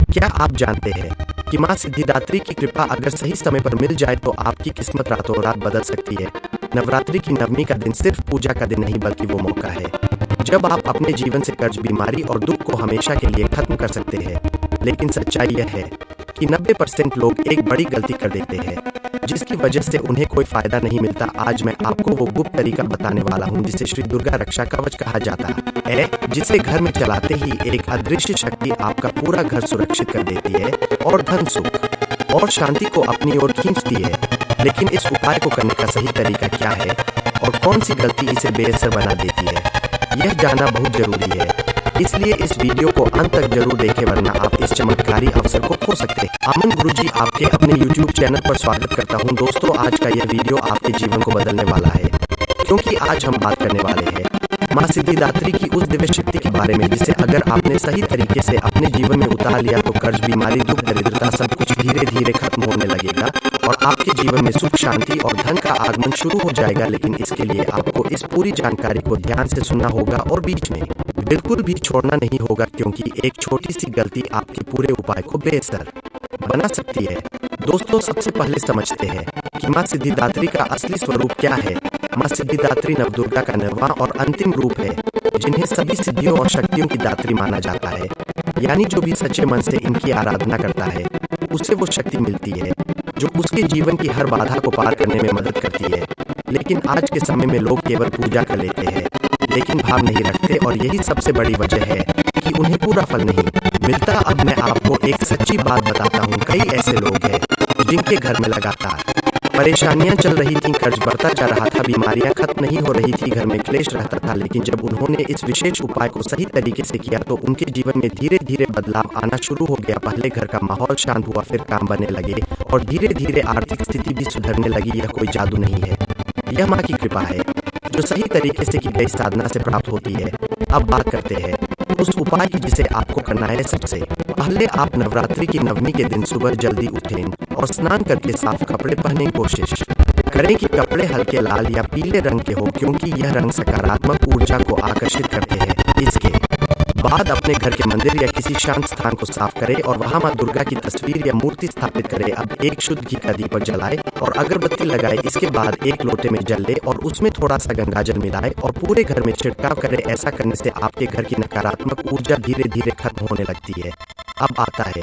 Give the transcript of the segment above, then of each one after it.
क्या आप जानते हैं कि मां सिद्धिदात्री की कृपा अगर सही समय पर मिल जाए तो आपकी किस्मत रातों रात बदल सकती है। नवरात्रि की नवमी का दिन सिर्फ पूजा का दिन नहीं बल्कि वो मौका है जब आप अपने जीवन से कर्ज, बीमारी और दुख को हमेशा के लिए खत्म कर सकते हैं। लेकिन सच्चाई यह है कि 90% लोग एक बड़ी गलती कर देते हैं जिसकी वजह से उन्हें कोई फायदा नहीं मिलता। आज मैं आपको वो गुप्त तरीका बताने वाला हूँ जिसे श्री दुर्गा रक्षा कवच कहा जाता है, जिसे घर में चलाते ही एक अदृश्य शक्ति आपका पूरा घर सुरक्षित कर देती है और धन, सुख और शांति को अपनी ओर खींचती है। लेकिन इस उपाय को करने का सही तरीका क्या है और कौन सी गलती इसे बेअसर बना देती है, यह जानना बहुत जरूरी है। इसलिए इस वीडियो को अंत तक जरूर देखें वरना आप इस चमत्कारी अवसर को खो सकते हैं। अमन गुरुजी आपके अपने YouTube चैनल पर स्वागत करता हूं। दोस्तों, आज का यह वीडियो आपके जीवन को बदलने वाला है क्योंकि आज हम बात करने वाले हैं मां सिद्धिदात्री की उस दिव्य शक्ति के बारे में जिसे अगर आपने सही तरीके से अपने जीवन में उतार लिया तो कर्ज, बीमारी, दुख, दरिद्रता सब कुछ धीरे धीरे खत्म होने लगेगा और आपके जीवन में सुख, शांति और धन का आगमन शुरू हो जाएगा। लेकिन इसके लिए आपको इस पूरी जानकारी को ध्यान से सुनना होगा और बीच में बिल्कुल भी छोड़ना नहीं होगा क्योंकि एक छोटी सी गलती आपके पूरे उपाय को बेअसर बना सकती है। दोस्तों, सबसे पहले समझते हैं कि मां सिद्धिदात्री का असली स्वरूप क्या है। मां सिद्धिदात्री नवदुर्गा का निर्वाण और अंतिम रूप है जिन्हें सभी सिद्धियों और शक्तियों की दात्री माना जाता है। यानी जो भी सच्चे मन से इनकी आराधना करता है उसे वो शक्ति मिलती है जो उसके जीवन की हर बाधा को पार करने में मदद करती है। लेकिन आज के समय में लोग केवल पूजा कर लेते हैं लेकिन भाव नहीं रखते और यही सबसे बड़ी वजह है कि उन्हें पूरा फल नहीं मिलता। अब मैं आपको एक सच्ची बात बताता हूँ। कई ऐसे लोग हैं जिनके घर में लगातार परेशानियां चल रही थीं, कर्ज बढ़ता जा रहा था, बीमारियां खत्म नहीं हो रही थी, घर में क्लेश रहता था। लेकिन जब उन्होंने इस विशेष उपाय को सही तरीके से किया तो उनके जीवन में धीरे धीरे बदलाव आना शुरू हो गया। पहले घर का माहौल शांत हुआ, फिर काम बनने लगे और धीरे धीरे आर्थिक स्थिति भी सुधरने लगी। यह कोई जादू नहीं है, यह मां की कृपा है जो सही तरीके से की गई साधना से प्राप्त होती है। अब बात करते हैं उस उपाय की जिसे आपको करना है। सबसे पहले आप नवरात्रि की नवमी के दिन सुबह जल्दी उठें और स्नान करके साफ कपड़े पहनने की कोशिश करें कि कपड़े हल्के लाल या पीले रंग के हो क्योंकि यह रंग सकारात्मक ऊर्जा को आकर्षित करते हैं। इसके बाद अपने घर के मंदिर या किसी शांत स्थान को साफ करें और वहां मां दुर्गा की तस्वीर या मूर्ति स्थापित करें। अब एक शुद्ध घी का दीपक जलाए और अगरबत्ती लगाए। इसके बाद एक लोटे में जल ले और उसमें थोड़ा सा गंगाजल मिलाए और पूरे घर में छिड़काव करें। ऐसा करने से आपके घर की नकारात्मक ऊर्जा धीरे धीरे खत्म होने लगती है। अब आता है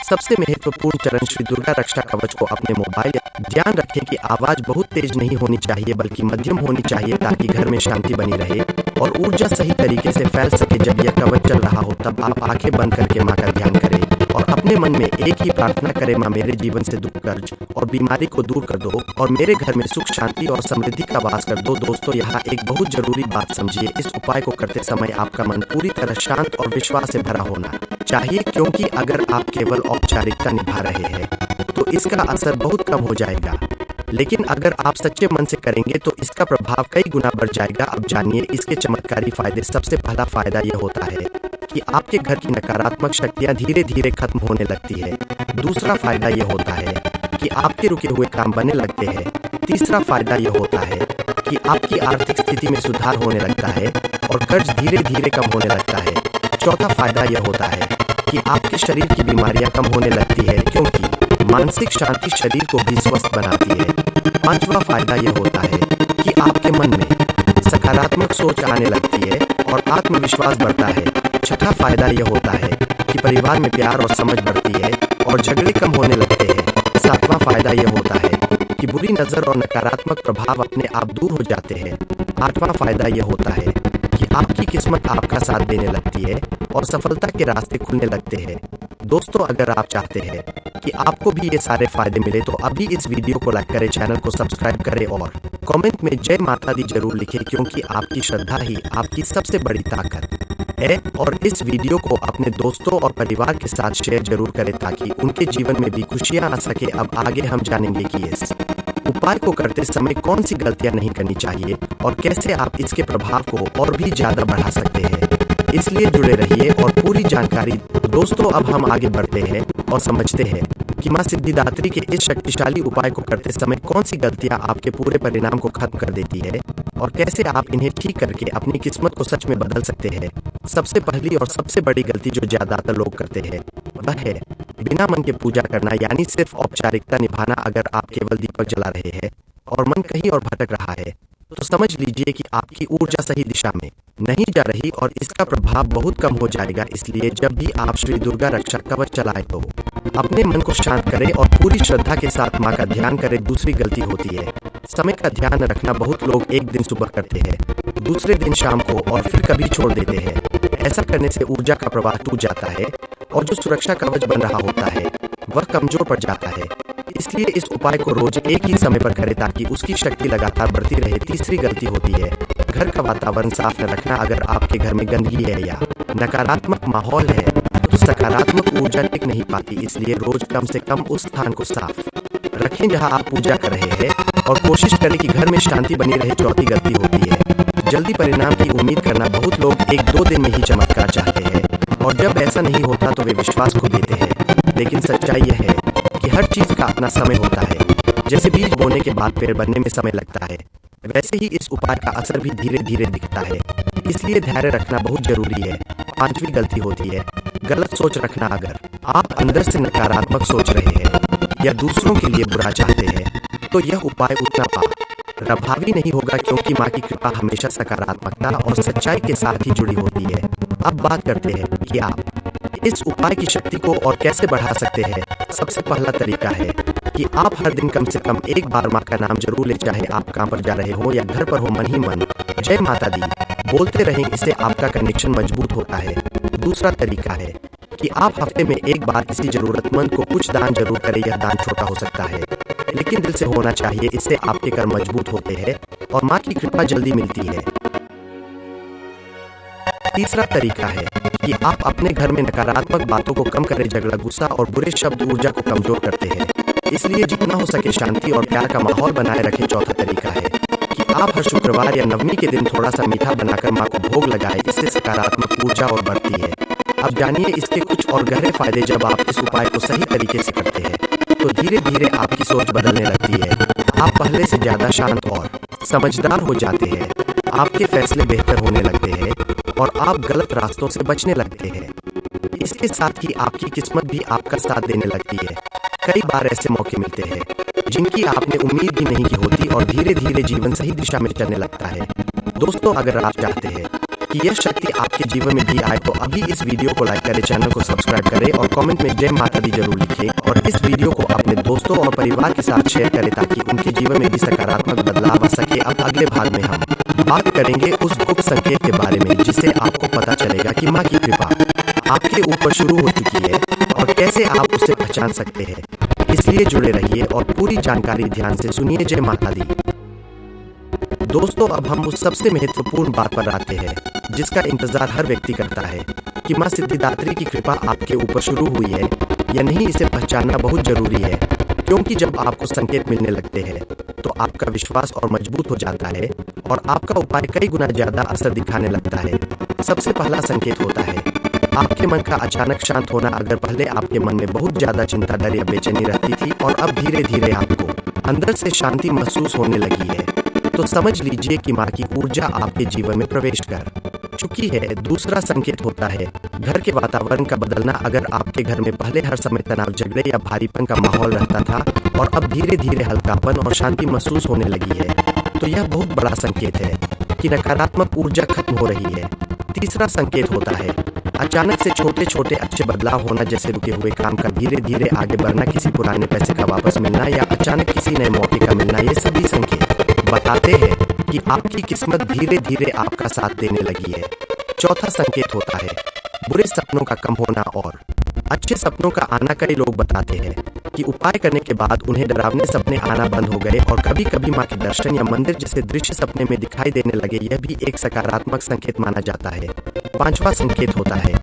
सबसे महत्वपूर्ण चरण, श्री दुर्गा रक्षा कवच को अपने मोबाइल। ध्यान रखें कि आवाज बहुत तेज नहीं होनी चाहिए बल्कि मध्यम होनी चाहिए ताकि घर में शांति बनी रहे और ऊर्जा सही तरीके से फैल सके। जब यह कवच चल रहा हो तब आप आंखें बंद करके मां का ध्यान करें और अपने मन में एक ही प्रार्थना करें, मां मेरे जीवन से दुख, कर्ज और बीमारी को दूर कर दो और मेरे घर में सुख, शांति और समृद्धि का वास कर दो। दोस्तों, यहाँ एक बहुत जरूरी बात समझिए। इस उपाय को करते समय आपका मन पूरी तरह शांत और विश्वास से भरा होना चाहिए क्योंकि अगर आप केवल औपचारिकता निभा रहे हैं तो इसका असर बहुत कम हो जाएगा। लेकिन अगर आप सच्चे मन से करेंगे तो इसका प्रभाव कई गुना बढ़ जाएगा। अब जानिए इसके चमत्कारी फायदे। सबसे पहला फायदा यह होता है कि आपके घर की नकारात्मक शक्तियां धीरे धीरे खत्म होने लगती है। दूसरा फायदा यह होता है कि आपके रुके हुए काम बनने लगते हैं। तीसरा फायदा यह होता है कि आपकी आर्थिक स्थिति में सुधार होने लगता है और कर्ज धीरे धीरे कम होने लगता है। चौथा फायदा यह होता है कि आपके शरीर की बीमारियां कम होने लगती है क्योंकि मानसिक शांति शरीर को भी स्वस्थ बनाती है। पांचवा फायदा यह होता है कि आपके मन में सकारात्मक सोच आने लगती है और आत्मविश्वास बढ़ता है। छठा फायदा यह होता है कि परिवार में प्यार और समझ बढ़ती है और झगड़े कम होने लगते हैं। सातवां फायदा यह होता है कि बुरी नजर और नकारात्मक प्रभाव अपने आप दूर हो जाते हैं। आठवां फायदा यह होता है कि आपकी किस्मत आपका साथ देने लगती है और सफलता के रास्ते खुलने लगते हैं। दोस्तों, अगर आप चाहते हैं कि आपको भी ये सारे फायदे मिले तो अभी इस वीडियो को लाइक करें, चैनल को सब्सक्राइब करें और कमेंट में जय माता दी जरूर लिखें क्योंकि आपकी श्रद्धा ही आपकी सबसे बड़ी ताकत है। और इस वीडियो को अपने दोस्तों और परिवार के साथ शेयर जरूर करें ताकि उनके जीवन में भी खुशियां आ सके। अब आगे हम जानेंगे कि इस उपाय को करते समय कौन सी गलतियां नहीं करनी चाहिए और कैसे आप इसके प्रभाव को और भी ज्यादा बढ़ा सकते हैं। इसलिए जुड़े रहिए और पूरी जानकारी। दोस्तों, अब हम आगे बढ़ते हैं और समझते हैं कि मां सिद्धिदात्री के इस शक्तिशाली उपाय को करते समय कौन सी गलतियां आपके पूरे परिणाम को खत्म कर देती है और कैसे आप इन्हें ठीक करके अपनी किस्मत को सच में बदल सकते हैं। सबसे पहली और सबसे बड़ी गलती जो ज्यादातर लोग करते हैं वह है बिना मन के पूजा करना, यानी सिर्फ औपचारिकता निभाना। अगर आप केवल दीपक जला रहे हैं और मन कहीं और भटक रहा है तो समझ लीजिए कि आपकी ऊर्जा सही दिशा में नहीं जा रही और इसका प्रभाव बहुत कम हो जाएगा। इसलिए जब भी आप श्री दुर्गा रक्षा कवच चलाएं तो अपने मन को शांत करें और पूरी श्रद्धा के साथ मां का ध्यान करें। दूसरी गलती होती है समय का ध्यान रखना। बहुत लोग एक दिन सुबह करते हैं, दूसरे दिन शाम को और फिर कभी छोड़ देते हैं। ऐसा करने से ऊर्जा का प्रवाह टूट जाता है और जो सुरक्षा कवच बन रहा होता है वह कमजोर पड़ जाता है। इसलिए इस उपाय को रोज एक ही समय पर करें ताकि उसकी शक्ति लगातार बढ़ती रहे। तीसरी गलती होती है घर का वातावरण साफ न रखना। अगर आपके घर में गंदगी है या नकारात्मक माहौल है तो सकारात्मक ऊर्जा टिक नहीं पाती। इसलिए रोज कम से कम उस स्थान को साफ रखें जहां आप पूजा कर रहे हैं और कोशिश करें कि घर में शांति बनी रहे। चौथी गलती होती है जल्दी परिणाम की उम्मीद करना। बहुत लोग 1-2 दिन में ही चमत्कार चाहते हैं और जब ऐसा नहीं होता तो वे विश्वास खो देते हैं। लेकिन सच्चाई यह है कि हर चीज का अपना समय होता है। जैसे बीज बोने के बाद पेड़ बनने में समय लगता है, वैसे ही इस उपाय का असर भी धीरे धीरे दिखता है। इसलिए धैर्य रखना बहुत जरूरी है। पांचवी गलती होती है गलत सोच रखना। अगर आप अंदर से नकारात्मक सोच रहे हैं या दूसरों के लिए बुरा चाहते हैं तो यह उपाय उतना प्रभावी नहीं होगा, क्योंकि मां की कृपा हमेशा सकारात्मकता और सच्चाई के साथ ही जुड़ी होती है। अब बात करते हैं कि आप इस उपाय की शक्ति को और कैसे बढ़ा सकते हैं। सबसे पहला तरीका है कि आप हर दिन कम से कम एक बार मां का नाम जरूर ले, चाहे आप काम पर जा रहे हो या घर पर हो। मन ही मन जय माता दी बोलते रहें, इससे आपका कनेक्शन मजबूत होता है। दूसरा तरीका है कि आप हफ्ते में एक बार किसी जरूरतमंद को कुछ दान जरूर करें। यह दान छोटा हो सकता है लेकिन दिल से होना चाहिए। इससे आपके कर्म मजबूत होते हैं और मां की कृपा जल्दी मिलती है। तीसरा तरीका है कि आप अपने घर में नकारात्मक बातों को कम करें। झगड़ा, गुस्सा और बुरे शब्द ऊर्जा को कमजोर करते हैं, इसलिए जितना हो सके शांति और प्यार का माहौल बनाए रखें। चौथा तरीका है कि आप हर शुक्रवार या नवमी के दिन थोड़ा सा मीठा बनाकर मां को भोग लगाएं। इससे सकारात्मक ऊर्जा और बढ़ती है। अब जानिए इसके कुछ और गहरे फायदे। जब आप इस उपाय को सही तरीके से करते हैं तो धीरे धीरे आपकी सोच बदलने लगती है। आप पहले से ज्यादा शांत और समझदार हो जाते हैं, आपके फैसले बेहतर होने लगते हैं और आप गलत रास्तों से बचने लगते हैं। इसके साथ ही आपकी किस्मत भी आपका साथ देने लगती है। कई बार ऐसे मौके मिलते हैं जिनकी आपने उम्मीद भी नहीं की होती और धीरे धीरे जीवन सही दिशा में चलने लगता है। दोस्तों, अगर आप चाहते हैं कि यह शक्ति आपके जीवन में भी आए तो अभी इस वीडियो को लाइक करें, चैनल को सब्सक्राइब करें और कमेंट में जय माता दी जरूर लिखें। और इस वीडियो को अपने दोस्तों और परिवार के साथ शेयर करें ताकि उनके जीवन में भी सकारात्मक बदलाव आ सके। अब अगले भाग में हम बात करेंगे उस गुप्त संकेत के बारे में जिससे आपको पता चलेगा कि मां की कृपा आपके ऊपर शुरू हो चुकी है और कैसे आप उसे पहचान सकते हैं। इसलिए जुड़े रहिए और पूरी जानकारी ध्यान से सुनिए। जय माता दी। दोस्तों, अब हम उस सबसे महत्वपूर्ण बात पर आते हैं जिसका इंतजार हर व्यक्ति करता है कि मां सिद्धिदात्री की कृपा आपके ऊपर शुरू हुई है या नहीं। इसे पहचानना बहुत जरूरी है, क्योंकि जब आपको संकेत मिलने लगते हैं तो आपका विश्वास और मजबूत हो जाता है और आपका उपाय कई गुना ज्यादा असर दिखाने लगता है। सबसे पहला संकेत होता है आपके मन का अचानक शांत होना। अगर पहले आपके मन में बहुत ज्यादा चिंता, डर या बेचैनी रहती थी और अब धीरे धीरे आपको अंदर से शांति महसूस होने लगी है तो समझ लीजिए कि मां की ऊर्जा आपके जीवन में प्रवेश कर चुकी है। दूसरा संकेत होता है घर के वातावरण का बदलना। अगर आपके घर में पहले हर समय तनाव, झगड़े या भारीपन का माहौल रहता था और अब धीरे धीरे हल्कापन और शांति महसूस होने लगी है तो यह बहुत बड़ा संकेत है कि नकारात्मक ऊर्जा खत्म हो रही है। तीसरा संकेत होता है अचानक से छोटे छोटे अच्छे बदलाव होना, जैसे रुके हुए काम का धीरे धीरे आगे बढ़ना, किसी पुराने पैसे का वापस मिलना या अचानक किसी नए मौके का मिलना। ये सभी संकेत बताते हैं कि आपकी किस्मत धीरे धीरे आपका साथ देने लगी है। चौथा संकेत होता है बुरे सपनों का कम होना और अच्छे सपनों का आना। कई लोग बताते हैं कि उपाय करने के बाद उन्हें डरावने सपने आना बंद हो गए और कभी कभी मां के दर्शन या मंदिर जैसे दृश्य सपने में दिखाई देने लगे। यह भी एक सकारात्मक संकेत माना जाता है। पांचवा संकेत होता है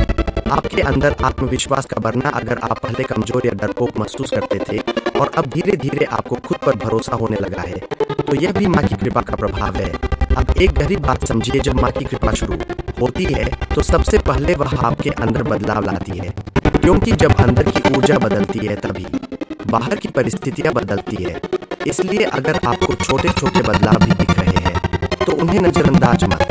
आपके अंदर आत्मविश्वास का बढ़ना। अगर आप पहले कमजोर या डरपोक महसूस करते थे और अब धीरे धीरे आपको खुद पर भरोसा होने लगा है तो यह भी मां की कृपा का प्रभाव है। अब एक गहरी बात समझिए, जब मां की कृपा शुरू होती है तो सबसे पहले वह आपके अंदर बदलाव लाती है, क्योंकि जब अंदर की ऊर्जा बदलती है तभी बाहर की परिस्थितियां बदलती है, इसलिए अगर आपको छोटे छोटे बदलाव भी दिख रहे हैं तो उन्हें नजरअंदाज मत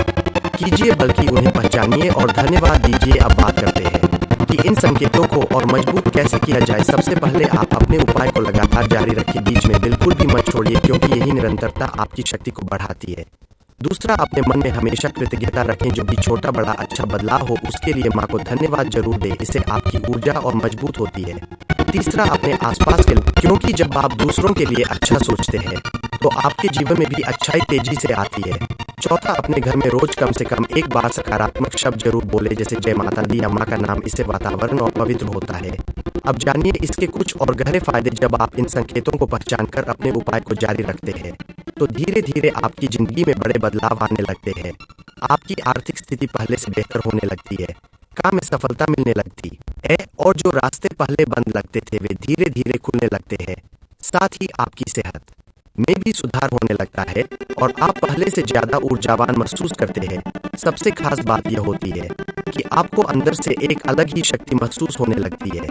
कीजिए, बल्कि उन्हें पहचानिए और धन्यवाद दीजिए। अब बात करते हैं कि इन संकेतों को और मजबूत कैसे किया जाए। सबसे पहले आप अपने उपाय को लगातार जारी रखिए, बीच में बिल्कुल भी मत छोड़िए, क्योंकि यही निरंतरता आपकी शक्ति को बढ़ाती है। दूसरा, अपने मन में हमेशा कृतज्ञता रखें, जो भी छोटा बड़ा अच्छा बदलाव हो उसके लिए माँ को धन्यवाद जरूर दें, इससे आपकी ऊर्जा और मजबूत होती है। तीसरा, अपने आसपास के लोग, क्योंकि जब आप दूसरों के लिए अच्छा सोचते हैं तो आपके जीवन में भी अच्छाई तेजी से आती है। चौथा, अपने घर में रोज कम से कम एक बार सकारात्मक शब्द जरूर बोले, जैसे जय माता दी या माँ का नाम। इससे वातावरण और पवित्र होता है। अब जानिए इसके कुछ और गहरे फायदे। जब आप इन संकेतों को पहचानकर अपने उपाय को जारी रखते हैं तो धीरे धीरे आपकी जिंदगी में बड़े बदलाव आने लगते हैं। आपकी आर्थिक स्थिति पहले से बेहतर होने लगती है, काम में सफलता मिलने लगती है और जो रास्ते पहले बंद लगते थे वे धीरे धीरे खुलने लगते हैं। साथ ही आपकी सेहत में भी सुधार होने लगता है और आप पहले से ज्यादा ऊर्जावान महसूस करते हैं। सबसे खास बात यह होती है कि आपको अंदर से एक अलग ही शक्ति महसूस होने लगती है,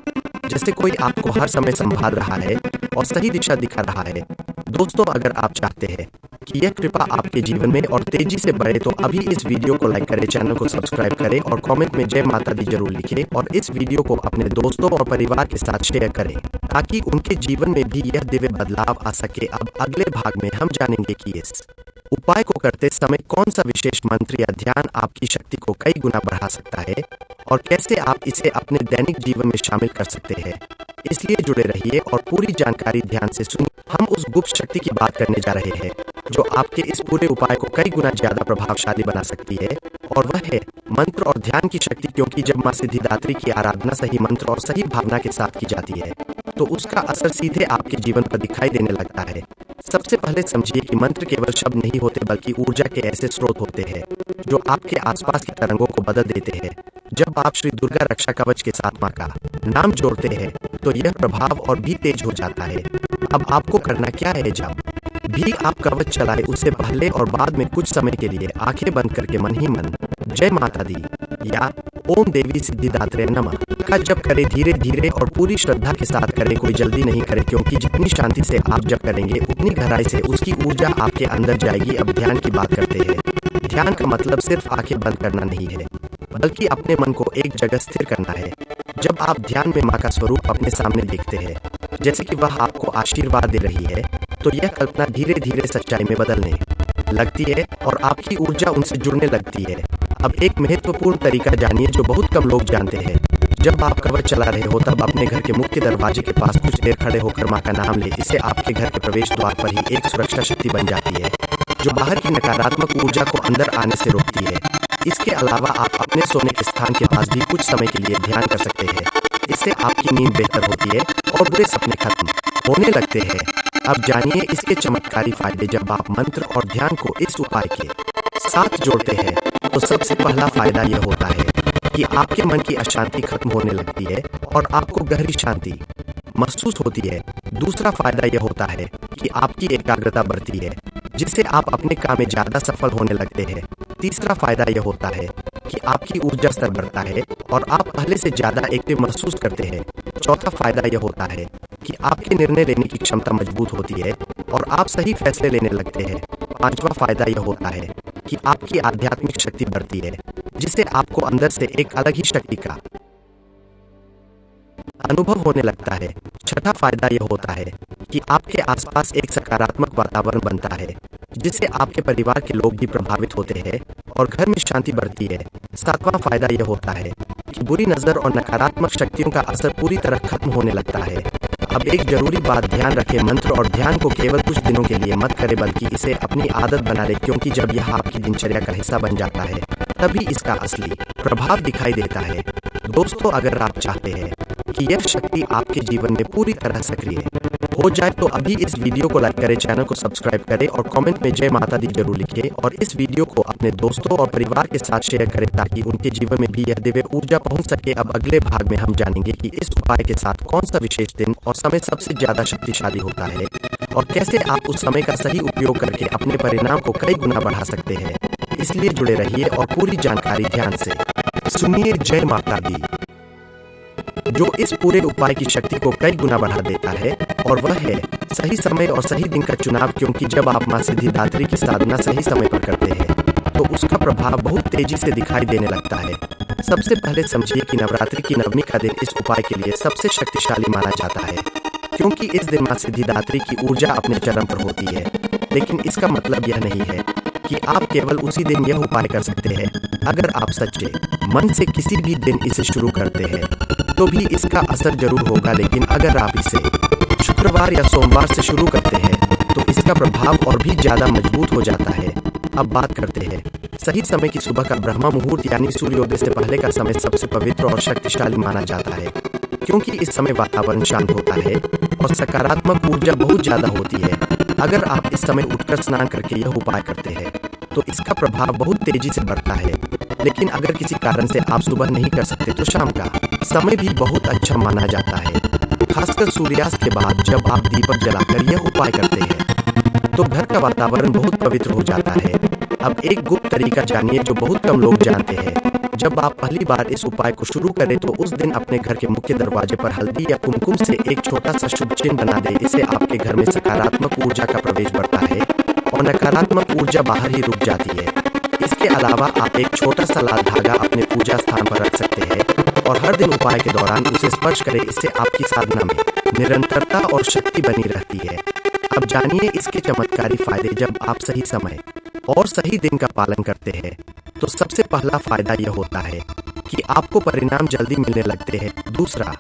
जैसे कोई आपको हर समय संभाल रहा है और सही दिशा दिखा रहा है। दोस्तों, अगर आप चाहते हैं कि यह कृपा आपके जीवन में और तेजी से बढ़े तो अभी इस वीडियो को लाइक करें, चैनल को सब्सक्राइब करें और कमेंट में जय माता दी जरूर लिखें और इस वीडियो को अपने दोस्तों और परिवार के साथ शेयर करें ताकि उनके जीवन में भी यह दिव्य बदलाव आ सके। अब अगले भाग में हम जानेंगे कि इस उपाय को करते समय कौन सा विशेष मंत्र या ध्यान आपकी शक्ति को कई गुना बढ़ा सकता है और कैसे आप इसे अपने दैनिक जीवन में शामिल कर सकते हैं। इसलिए जुड़े रहिए और पूरी जानकारी ध्यान से सुनिए। हम उस गुप्त शक्ति की बात करने जा रहे हैं जो आपके इस पूरे उपाय को कई गुना ज्यादा प्रभावशाली बना सकती है, और वह है मंत्र और ध्यान की शक्ति। क्योंकि जब माँ सिद्धिदात्री की आराधना सही मंत्र और सही भावना के साथ की जाती है तो उसका असर सीधे आपके जीवन पर दिखाई देने लगता है। सबसे पहले समझिए कि मंत्र केवल शब्द नहीं होते, बल्कि ऊर्जा के ऐसे स्रोत होते हैं जो आपके आसपास की तरंगों को बदल देते हैं। जब आप श्री दुर्गा रक्षा कवच के साथ माँ का नाम जोड़ते हैं तो यह प्रभाव और भी तेज हो जाता है। अब आपको करना क्या है, जब भी आप कवच चलाए उससे पहले और बाद में कुछ समय के लिए आंखें बंद करके मन ही मन जय माता दी या ओम देवी सिद्धिदात्रे नमः का जप करें। धीरे धीरे और पूरी श्रद्धा के साथ करें, कोई जल्दी नहीं करें, क्योंकि जितनी शांति से आप जप करेंगे उतनी गहराई से उसकी ऊर्जा आपके अंदर जाएगी। अब ध्यान की बात करते हैं। ध्यान का मतलब सिर्फ आंखें बंद करना नहीं है, बल्कि अपने मन को एक जगह स्थिर करना है। जब आप ध्यान में माँ का स्वरूप अपने सामने देखते हैं, जैसे कि वह आपको आशीर्वाद दे रही है, तो यह कल्पना धीरे धीरे सच्चाई में बदलने लगती है और आपकी ऊर्जा उनसे जुड़ने लगती है। अब एक महत्वपूर्ण तरीका जानिए जो बहुत कम लोग जानते हैं। जब आप कवच चला रहे हो तब अपने घर के मुख्य दरवाजे के पास कुछ देर खड़े होकर माँ का नाम ले। इससे आपके घर के प्रवेश द्वार पर ही एक सुरक्षा शक्ति बन जाती है जो बाहर की नकारात्मक ऊर्जा को अंदर आने से रोकती है। इसके अलावा आप अपने सोने के स्थान के पास भी कुछ समय के लिए ध्यान कर सकते हैं। इससे आपकी नींद बेहतर होती है और बुरे सपने खत्म होने लगते हैं। अब जानिए इसके चमत्कारी फायदे। जब आप मंत्र और ध्यान को इस उपाय के साथ जोड़ते हैं तो सबसे पहला फायदा यह होता है कि आपके मन की अशांति खत्म होने लगती है और आपको गहरी शांति महसूस होती है। दूसरा फायदा यह होता है कि आपकी एकाग्रता बढ़ती है, जिससे आप अपने काम में ज्यादा सफल होने लगते हैं। तीसरा फायदा यह होता है कि आपकी ऊर्जा स्तर बढ़ता है और आप पहले से ज्यादा एक्टिव महसूस करते हैं। चौथा फायदा यह होता है कि आपके निर्णय लेने की क्षमता मजबूत होती है और आप सही फैसले लेने लगते हैं। पांचवा फायदा यह होता है कि आपकी आध्यात्मिक शक्ति बढ़ती है, जिससे आपको अंदर से एक अलग ही शक्ति का अनुभव होने लगता है। छठा फायदा यह होता है कि आपके आसपास एक सकारात्मक वातावरण बनता है, जिससे आपके परिवार के लोग भी प्रभावित होते हैं और घर में शांति बढ़ती है। सातवां फायदा यह होता है कि बुरी नजर और नकारात्मक शक्तियों का असर पूरी तरह खत्म होने लगता है। अब एक जरूरी बात ध्यान रखें, मंत्र और ध्यान को केवल कुछ दिनों के लिए मत करें, बल्कि इसे अपनी आदत बना लें, क्योंकि जब यह आपकी दिनचर्या का हिस्सा बन जाता है तभी इसका असली प्रभाव दिखाई देता है। दोस्तों, अगर आप चाहते हैं कि यह शक्ति आपके जीवन में पूरी तरह सक्रिय हो जाए तो अभी इस वीडियो को लाइक करें, चैनल को सब्सक्राइब करें और कमेंट में जय माता दी जरूर लिखें और इस वीडियो को अपने दोस्तों और परिवार के साथ शेयर करें ताकि उनके जीवन में भी यह दिव्य ऊर्जा पहुंच सके। अब अगले भाग में हम जानेंगे कि इस उपाय के साथ कौन सा विशेष दिन और समय सबसे ज्यादा शक्तिशाली होता है और कैसे आप उस समय का सही उपयोग करके अपने परिणाम को कई गुना बढ़ा सकते हैं। इसलिए जुड़े रहिए और पूरी जानकारी ध्यान से सुनिए। जय माता दी, जो इस पूरे उपाय की शक्ति को कई गुना बढ़ा देता है। और वह है सही समय और सही दिन का चुनाव, क्योंकि जब आप मां सिद्धिदात्री की साधना सही समय पर करते हैं तो उसका प्रभाव बहुत तेजी से दिखाई देने लगता है। सबसे पहले समझिए कि नवरात्रि की नवमी का दिन इस उपाय के लिए सबसे शक्तिशाली माना जाता है, क्योंकि इस दिन मां सिद्धिदात्री की ऊर्जा अपने चरम पर होती है। लेकिन इसका मतलब यह नहीं है कि आप केवल उसी दिन यह उपाय कर सकते हैं। अगर आप सच्चे मन से किसी भी दिन इसे शुरू करते हैं तो भी इसका असर जरूर होगा, लेकिन अगर आप इसे शुक्रवार या सोमवार से शुरू करते हैं तो इसका प्रभाव और भी ज्यादा मजबूत हो जाता है। अब बात करते हैं सही समय की। सुबह का ब्रह्म मुहूर्त यानी सूर्योदय से पहले का समय सबसे पवित्र और शक्तिशाली माना जाता है, क्योंकि इस समय वातावरण शांत होता है और सकारात्मक ऊर्जा बहुत ज्यादा होती है। अगर आप इस समय उठकर स्नान करके यह उपाय करते हैं तो इसका प्रभाव बहुत तेजी से बढ़ता है। लेकिन अगर किसी कारण से आप सुबह नहीं कर सकते तो शाम का समय भी बहुत अच्छा माना जाता है, खासकर सूर्यास्त के बाद जब आप दीपक जलाकर यह उपाय करते हैं तो घर का वातावरण बहुत पवित्र हो जाता है। अब एक गुप्त तरीका जानिए जो बहुत कम लोग जानते हैं। जब आप पहली बार इस उपाय को शुरू करें तो उस दिन अपने घर के मुख्य दरवाजे पर हल्दी या कुमकुम से एक छोटा सा शुभ चिन्ह बना दें। इससे आपके घर में सकारात्मक ऊर्जा का प्रवेश बढ़ता है और नकारात्मक ऊर्जा बाहर ही रुक जाती है। इसके अलावा आप एक छोटा सा लाल धागा अपने पूजा स्थान पर रख सकते हैं और हर दिन उपाय के दौरान उसे स्पर्श करें। इससे आपकी साधना में निरंतरता और शक्ति बनी रहती है। अब जानिए इसके चमत्कारी फायदे। जब आप सही समय और सही दिन का पालन करते हैं तो सबसे पहला फायदा यह होता है कि आपको परिणाम जल्दी मिलने लगते हैं। दूसरा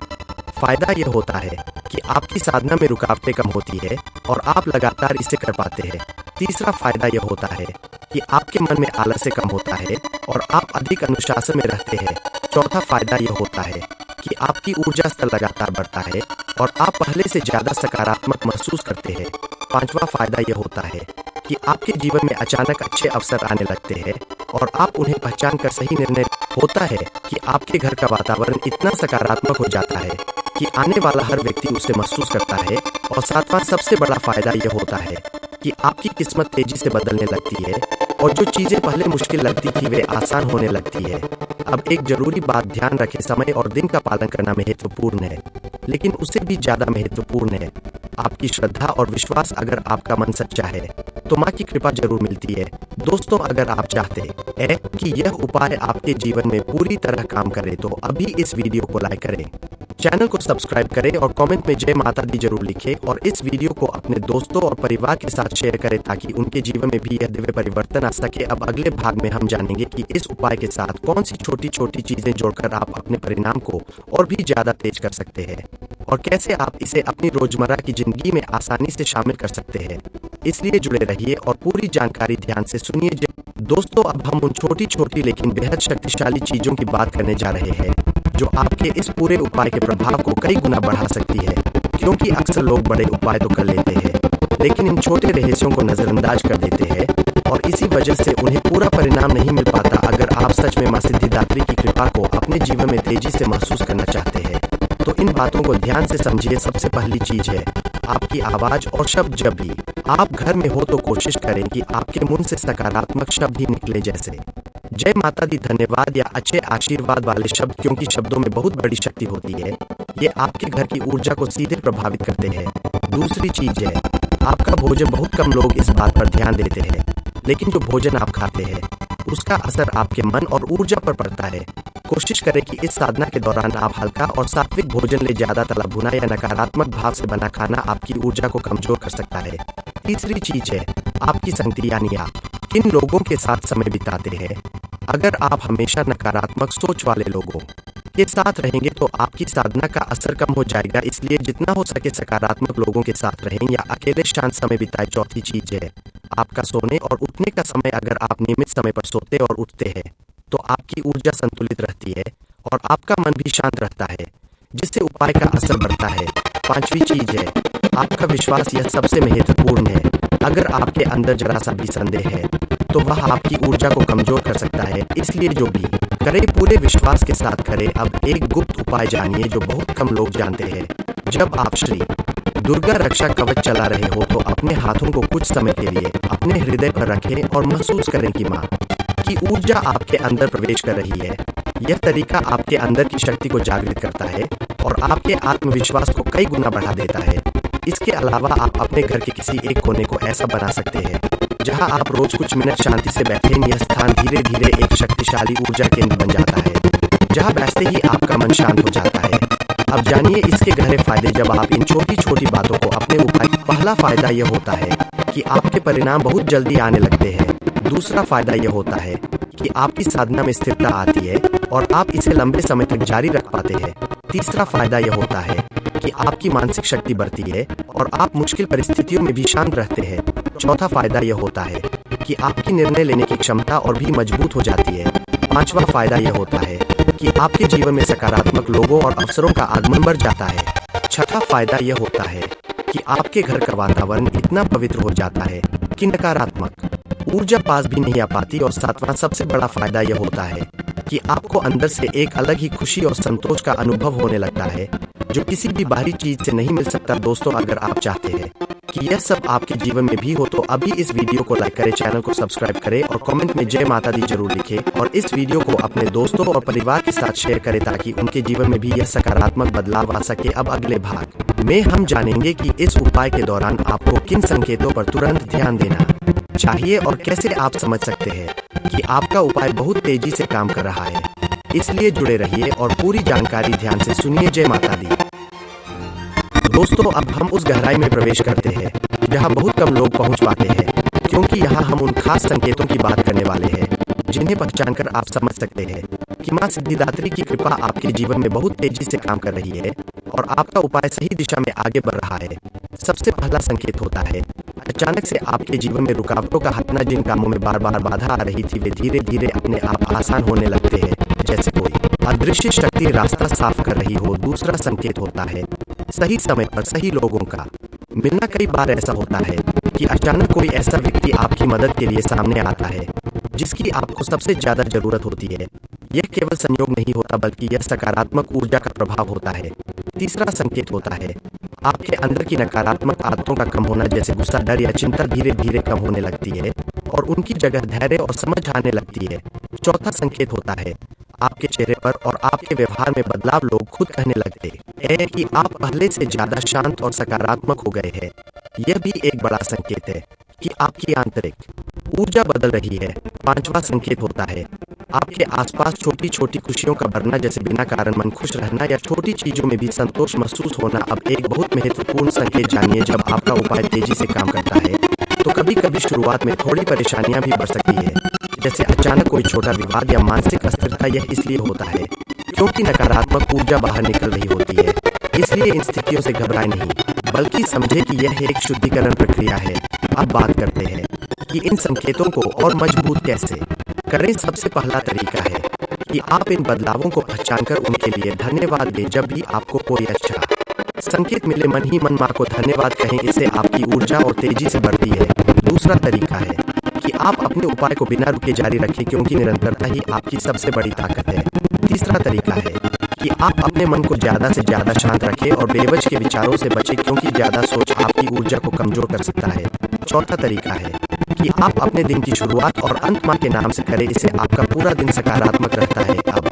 फायदा यह होता है कि आपकी साधना में रुकावटें कम होती है और आप लगातार इसे कर पाते हैं। तीसरा फायदा यह होता है कि आपके मन में आलस्य कम होता है और आप अधिक अनुशासन में रहते हैं। चौथा फायदा यह होता है कि आपकी ऊर्जा स्तर लगातार बढ़ता है और आप पहले से ज्यादा सकारात्मक महसूस करते हैं। पांचवा फायदा यह होता है कि आपके जीवन में अचानक अच्छे अवसर आने लगते हैं और आप उन्हें पहचान कर सही निर्णय होता है कि आपके घर का वातावरण इतना सकारात्मक हो जाता है कि आने वाला हर व्यक्ति उसे महसूस करता है। और सातवां सबसे बड़ा फायदा यह होता है कि आपकी किस्मत तेजी से बदलने लगती है और जो चीजें पहले मुश्किल लगती थी वे आसान होने लगती है। अब एक जरूरी बात ध्यान रखें, समय और दिन का पालन करना महत्वपूर्ण है, लेकिन उससे भी ज्यादा महत्वपूर्ण है आपकी श्रद्धा और विश्वास। अगर आपका मन सच्चा है तो मां की कृपा जरूर मिलती है। दोस्तों, अगर आप चाहते हैं कि यह उपाय आपके जीवन में पूरी तरह काम करे तो अभी इस वीडियो को लाइक करें, चैनल को सब्सक्राइब करें और कमेंट में जय माता दी जरूर लिखें और इस वीडियो को अपने दोस्तों और परिवार के साथ शेयर करें ताकि उनके जीवन में भी यह दिव्य परिवर्तन आ सके। अब अगले भाग में हम जानेंगे कि इस उपाय के साथ कौन सी छोटी छोटी चीजें जोड़कर आप अपने परिणाम को और भी ज्यादा तेज कर सकते हैं और कैसे आप इसे अपनी रोजमर्रा की जिंदगी में आसानी से शामिल कर सकते हैं। इसलिए जुड़े रहिए और पूरी जानकारी ध्यान से सुनिए। दोस्तों, अब हम उन छोटी छोटी लेकिन बेहद शक्तिशाली चीजों की बात करने जा रहे हैं जो आपके इस पूरे उपाय के प्रभाव को कई गुना बढ़ा सकती है, क्योंकि अक्सर लोग बड़े उपाय तो कर लेते हैं लेकिन इन छोटे रहस्यों को नजरअंदाज कर देते हैं और इसी वजह से उन्हें पूरा परिणाम नहीं मिल पाता। अगर आप सच में मां सिद्धिदात्री की कृपा को अपने जीवन में तेजी से महसूस करना चाहते हैं तो इन बातों को ध्यान से समझिए। सबसे पहली चीज है आपकी आवाज और शब्द। जब भी आप घर में हो तो कोशिश करें कि आपके मुंह से सकारात्मक शब्द ही निकले, जैसे जय माता दी, धन्यवाद या अच्छे आशीर्वाद वाले शब्द, क्योंकि शब्दों में बहुत बड़ी शक्ति होती है। ये आपके घर की ऊर्जा को सीधे प्रभावित करते हैं। दूसरी चीज है आपका भोजन। बहुत कम लोग इस बात पर ध्यान देते हैं, लेकिन जो भोजन आप खाते हैं उसका असर आपके मन और ऊर्जा पर पड़ता है। कोशिश करें कि इस साधना के दौरान आप हल्का और सात्विक भोजन ले। ज्यादा तला भुना या नकारात्मक भाव से बना खाना आपकी ऊर्जा को कमजोर कर सकता है। तीसरी चीज है आपकी संगति, यानी आप किन लोगों के साथ समय बिताते हैं। अगर आप हमेशा नकारात्मक सोच वाले लोगों के साथ रहेंगे तो आपकी साधना का असर कम हो जाएगा। इसलिए जितना हो सके सकारात्मक लोगों के साथ रहें या अकेले शांत समय बिताएं। चौथी चीज है आपका सोने और उठने का समय। अगर आप नियमित समय पर सोते और उठते हैं तो आपकी ऊर्जा संतुलित रहती है और आपका मन भी शांत रहता है, जिससे उपाय का असर बढ़ता है। पांचवी चीज है आपका विश्वास। यह सबसे महत्वपूर्ण है। अगर आपके अंदर जरा सा भी संदेह है तो वह आपकी ऊर्जा को कमजोर कर सकता है। इसलिए जो भी करें पूरे विश्वास के साथ करें। अब एक गुप्त उपाय जानिए जो बहुत कम लोग जानते हैं। जब आप श्री दुर्गा रक्षा कवच चला रहे हो तो अपने हाथों को कुछ समय के लिए अपने हृदय पर रखें और महसूस करें कि मां की ऊर्जा आपके अंदर प्रवेश कर रही है। यह तरीका आपके अंदर की शक्ति को जागृत करता है और आपके आत्मविश्वास को कई गुना बढ़ा देता है। इसके अलावा आप अपने घर के किसी एक कोने को ऐसा बना सकते हैं जहां आप रोज कुछ मिनट शांति से बैठें। यह स्थान धीरे धीरे एक शक्तिशाली ऊर्जा केंद्र बन जाता है जहां बैठते ही आपका मन शांत हो जाता है। अब जानिए इसके गहरे फायदे जब आप इन छोटी छोटी बातों को अपने ऊपर। पहला फायदा यह होता है कि आपके परिणाम बहुत जल्दी आने लगते हैं। दूसरा फायदा यह होता है कि आपकी साधना में स्थिरता आती है और आप इसे लंबे समय तक जारी रख पाते हैं। तीसरा फायदा यह होता है कि आपकी मानसिक शक्ति बढ़ती है और आप मुश्किल परिस्थितियों में भी शांत रहते हैं। चौथा फायदा यह होता है कि आपकी निर्णय लेने की क्षमता और भी मजबूत हो जाती है। पांचवा फायदा यह होता है कि आपके जीवन में सकारात्मक लोगों और अवसरों का आगमन बढ़ जाता है। छठा फायदा यह होता है कि आपके घर का वातावरण इतना पवित्र हो जाता है कि नकारात्मक ऊर्जा पास भी नहीं आ पाती। और सातवां सबसे बड़ा फायदा यह होता है कि आपको अंदर से एक अलग ही खुशी और संतोष का अनुभव होने लगता है जो किसी भी बाहरी चीज से नहीं मिल सकता। दोस्तों, अगर आप चाहते हैं कि यह सब आपके जीवन में भी हो तो अभी इस वीडियो को लाइक करें, चैनल को सब्सक्राइब करें और कमेंट में जय माता दी जरूर लिखें। और इस वीडियो को अपने दोस्तों और परिवार के साथ शेयर करें ताकि उनके जीवन में भी यह सकारात्मक बदलाव आ सके। अब अगले भाग में हम जानेंगे कि इस उपाय के दौरान आपको किन संकेतों पर तुरंत ध्यान देना चाहिए और कैसे आप समझ सकते हैं कि आपका उपाय बहुत तेजी से काम कर रहा है। इसलिए जुड़े रहिए और पूरी जानकारी ध्यान से सुनिए। जय माता दी। दोस्तों, अब हम उस गहराई में प्रवेश करते हैं जहां बहुत कम लोग पहुंच पाते हैं, क्योंकि यहां हम उन खास संकेतों की बात करने वाले हैं जिन्हें पहचानकर आप समझ सकते हैं कि मां सिद्धिदात्री की कृपा आपके जीवन में बहुत तेजी से काम कर रही है और आपका उपाय सही दिशा में आगे बढ़ रहा है। सबसे पहला संकेत होता है अचानक से आपके जीवन में रुकावटों का हटना। जिन कामों में बार बार बाधा आ रही थी वे धीरे धीरे अपने आप आसान होने लगते हैं, जैसे कोई अदृश्य शक्ति रास्ता साफ कर रही हो। दूसरा संकेत होता है सही समय पर सही लोगों का मिलना। कई बार ऐसा होता है कि अचानक कोई ऐसा व्यक्ति आपकी मदद के लिए सामने आता है जिसकी आपको सबसे ज्यादा जरूरत होती है। यह केवल संयोग नहीं होता बल्कि यह सकारात्मक ऊर्जा का प्रभाव होता है। तीसरा संकेत होता है आपके अंदर की नकारात्मक आदतों का कम होना, जैसे गुस्सा, डर या चिंता धीरे धीरे कम होने लगती है और उनकी जगह धैर्य और समझ आने लगती है। चौथा संकेत होता है आपके चेहरे पर और आपके व्यवहार में बदलाव। लोग खुद कहने लगते हैं कि आप पहले से ज्यादा शांत और सकारात्मक हो गए हैं। यह भी एक बड़ा संकेत है कि आपकी आंतरिक ऊर्जा बदल रही है। पांचवा संकेत होता है आपके आसपास छोटी छोटी खुशियों का बढ़ना, जैसे बिना कारण मन खुश रहना या छोटी चीजों में भी संतोष महसूस होना। अब एक बहुत महत्वपूर्ण संकेत जानिए। जब आपका उपाय तेजी से काम करता है तो कभी कभी शुरुआत में थोड़ी परेशानियां भी बढ़ सकती है, जैसे अचानक कोई छोटा विवाद या मानसिक अस्थिरता। यह इसलिए होता है क्योंकि नकारात्मक ऊर्जा बाहर निकल रही होती है। इसलिए इन स्थितियों से घबराएं नहीं, बल्कि समझे कि यह एक शुद्धिकरण प्रक्रिया है। अब बात करते हैं कि इन संकेतों को और मजबूत कैसे करें। सबसे पहला तरीका है कि आप इन बदलावों को पहचानकर उनके लिए धन्यवाद दें। जब भी आपको कोई अच्छा संकेत मिले, मन ही मन मां को धन्यवाद कहें, इससे आपकी ऊर्जा और तेजी से बढ़ती है। दूसरा तरीका है कि आप अपने उपाय को बिना रुके जारी रखें, क्योंकि निरंतरता ही आपकी सबसे बड़ी ताकत है। तीसरा तरीका है कि आप अपने मन को ज्यादा से ज्यादा शांत रखें और बेवजह के विचारों से बचें, क्योंकि ज्यादा सोच आपकी ऊर्जा को कमजोर कर सकता है। चौथा तरीका है कि आप अपने दिन की शुरुआत और अंत मां के नाम से करें, इससे आपका पूरा दिन सकारात्मक रहता है। अब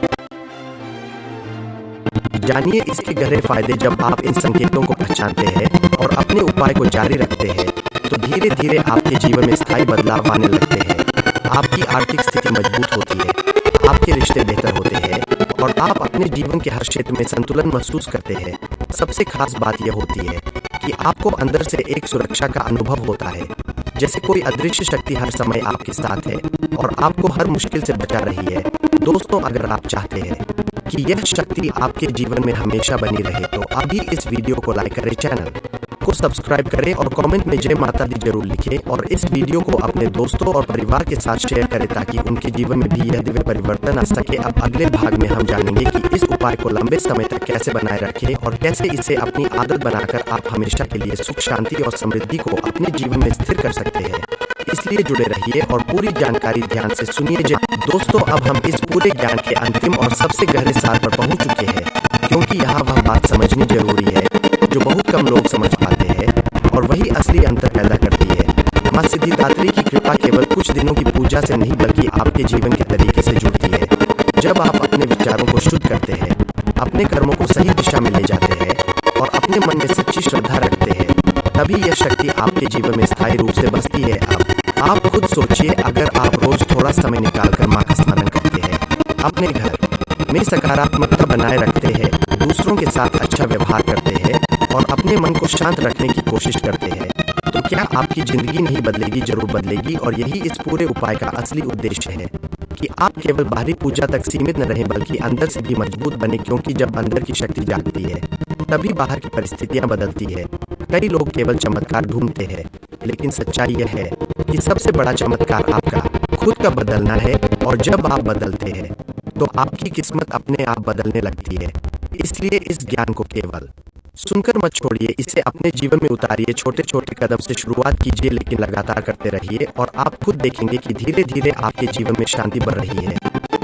जानिए इसके गहरे फायदे। जब आप इन संकेतों को पहचानते हैं और अपने उपाय को जारी रखते हैं तो धीरे धीरे आपके जीवन में स्थायी बदलाव आने लगते हैं। आपकी आर्थिक स्थिति मजबूत होती है, आपके रिश्ते बेहतर होते हैं और आप अपने जीवन के हर क्षेत्र में संतुलन महसूस करते हैं। सबसे खास बात यह होती है कि आपको अंदर से एक सुरक्षा का अनुभव होता है, जैसे कोई अदृश्य शक्ति हर समय आपके साथ है और आपको हर मुश्किल से बचा रही है। दोस्तों, अगर आप चाहते हैं कि यह शक्ति आपके जीवन में हमेशा बनी रहे तो अभी इस वीडियो को लाइक करें, चैनल को सब्सक्राइब करें और कमेंट में जय माता दी जरूर लिखें और इस वीडियो को अपने दोस्तों और परिवार के साथ शेयर करें ताकि उनके जीवन में भी यह दिव्य परिवर्तन आ सके। अब अगले भाग में हम जानेंगे कि इस उपाय को लंबे समय तक कैसे बनाए रखें और कैसे इसे अपनी आदत बनाकर आप हमेशा के लिए सुख, शांति और समृद्धि को अपने जीवन में स्थिर कर सकते हैं। इसलिए जुड़े रहिए और पूरी जानकारी ध्यान से सुनिए। दोस्तों, अब हम इस पूरे ज्ञान के अंतिम और सबसे गहरे सार पर पहुंच चुके हैं, क्योंकि यहाँ वह बात समझनी जरूरी है जो बहुत कम लोग समझ पाते हैं और वही असली अंतर पैदा करती है। मां सिद्धिदात्री की कृपा केवल कुछ दिनों की पूजा से नहीं बल्कि आपके जीवन के तरीके से जुड़ती है। जब आप अपने विचारों को शुद्ध करते हैं, अपने कर्मों को सही दिशा में ले जाते हैं और अपने मन में सच्ची श्रद्धा रखते हैं तभी यह शक्ति आपके जीवन में स्थायी रूप से बसती है। अब आप खुद सोचिए, अगर आप रोज थोड़ा समय निकालकर माँ का स्मरण करते हैं, अपने घर में सकारात्मकता बनाए रखते हैं, दूसरों के साथ अच्छा व्यवहार करते हैं और अपने मन को शांत रखने की कोशिश करते हैं, तो क्या आपकी जिंदगी नहीं बदलेगी? जरूर बदलेगी। और यही इस पूरे उपाय का असली उद्देश्य है कि आप केवल बाहरी पूजा तक सीमित न रहें बल्कि अंदर से भी मजबूत बने, क्योंकि जब अंदर की शक्ति जागती है तभी बाहर की परिस्थितियां बदलती है। कई लोग केवल चमत्कार ढूंढते हैं, लेकिन सच्चाई यह है कि सबसे बड़ा चमत्कार आपका खुद का बदलना है। और जब आप बदलते हैं तो आपकी किस्मत अपने आप बदलने लगती है। इसलिए इस ज्ञान को केवल सुनकर मत छोड़िए, इसे अपने जीवन में उतारिए। छोटे छोटे कदम से शुरुआत कीजिए, लेकिन लगातार करते रहिए और आप खुद देखेंगे कि धीरे धीरे आपके जीवन में शांति बढ़ रही है,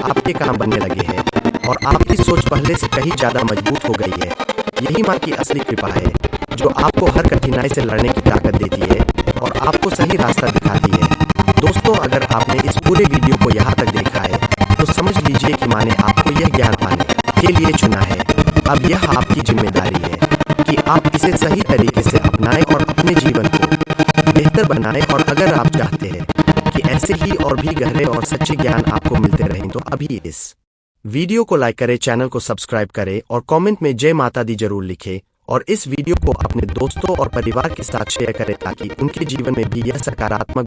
आपके काम बनने लगे हैं और आपकी सोच पहले से कहीं ज्यादा मजबूत हो गई है। यही माँ की असली कृपा है, जो आपको हर कठिनाई से लड़ने की ताकत देती है और आपको सही रास्ता दिखाती है। दोस्तों, अगर आपने इस पूरे वीडियो को यहाँ तक देखा है तो समझ लीजिए कि माँ ने आपको यह ज्ञान पाने के लिए चुना है। अब यह आपकी जिम्मेदारी है कि आप इसे सही तरीके से अपनाएं और अपने जीवन को बेहतर बनाएं। और अगर आप चाहते हैं कि ऐसे ही और भी गहरे और सच्चे ज्ञान आपको मिलते रहें तो अभी इस वीडियो को लाइक करें, चैनल को सब्सक्राइब करें और कमेंट में जय माता दी जरूर लिखें। और इस वीडियो को अपने दोस्तों और परिवार के साथ शेयर करें ताकि उनके जीवन में भी यह सकारात्मक